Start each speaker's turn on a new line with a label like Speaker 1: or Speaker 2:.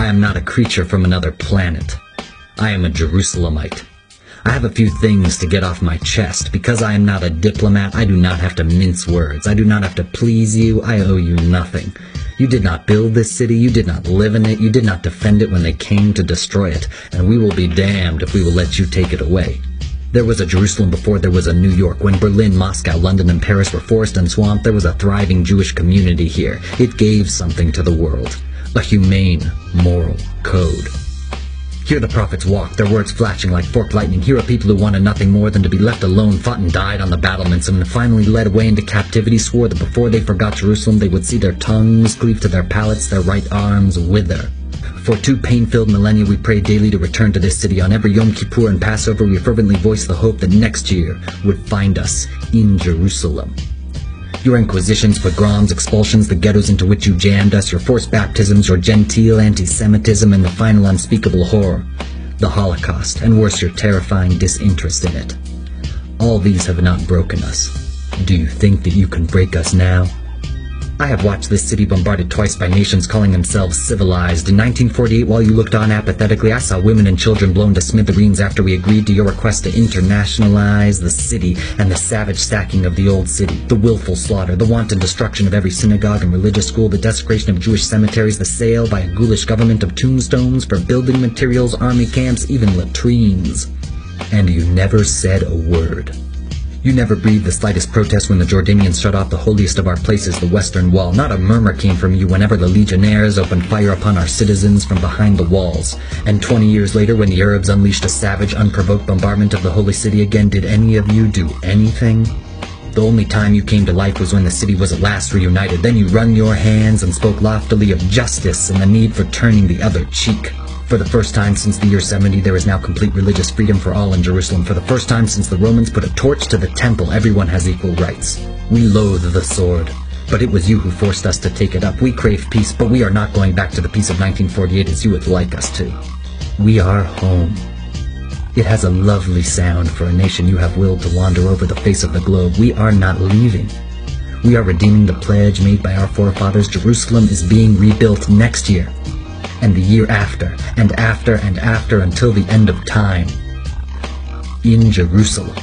Speaker 1: I am not a creature from another planet. I am a Jerusalemite. I have a few things to get off my chest. Because I am not a diplomat, I do not have to mince words. I do not have to please you. I owe you nothing. You did not build this city. You did not live in it. You did not defend it when they came to destroy it. And we will be damned if we will let you take it away. There was a Jerusalem before there was a New York. When Berlin, Moscow, London, and Paris were forest and swamp, there was a thriving Jewish community here. It gave something to the world. A humane, moral code. Here the prophets walked, their words flashing like forked lightning. Here are people who wanted nothing more than to be left alone, fought and died on the battlements, and finally led away into captivity, swore that before they forgot Jerusalem, they would see their tongues cleave to their palates, their right arms wither. For 2 pain-filled millennia we pray daily to return to this city. On every Yom Kippur and Passover we fervently voice the hope that next year would find us in Jerusalem. Your inquisitions, pogroms, expulsions, the ghettos into which you jammed us, your forced baptisms, your genteel anti-Semitism, and the final unspeakable horror, the Holocaust, and worse, your terrifying disinterest in it. All these have not broken us. Do you think that you can break us now? I have watched this city bombarded twice by nations calling themselves civilized. In 1948, while you looked on apathetically, I saw women and children blown to smithereens after we agreed to your request to internationalize the city, and the savage sacking of the old city, the willful slaughter, the wanton destruction of every synagogue and religious school, the desecration of Jewish cemeteries, the sale by a ghoulish government of tombstones for building materials, army camps, even latrines. And you never said a word. You never breathed the slightest protest when the Jordanians shut off the holiest of our places, the Western Wall. Not a murmur came from you whenever the legionnaires opened fire upon our citizens from behind the walls. And 20 years later, when the Arabs unleashed a savage, unprovoked bombardment of the holy city again, did any of you do anything? The only time you came to life was when the city was at last reunited. Then you wrung your hands and spoke loftily of justice and the need for turning the other cheek. For the first time since the year 70, there is now complete religious freedom for all in Jerusalem. For the first time since the Romans put a torch to the temple, everyone has equal rights. We loathe the sword, but it was you who forced us to take it up. We crave peace, but we are not going back to the peace of 1948 as you would like us to. We are home. It has a lovely sound for a nation you have willed to wander over the face of the globe. We are not leaving. We are redeeming the pledge made by our forefathers. Jerusalem is being rebuilt next year, and the year after, and after, and after, until the end of time. In Jerusalem.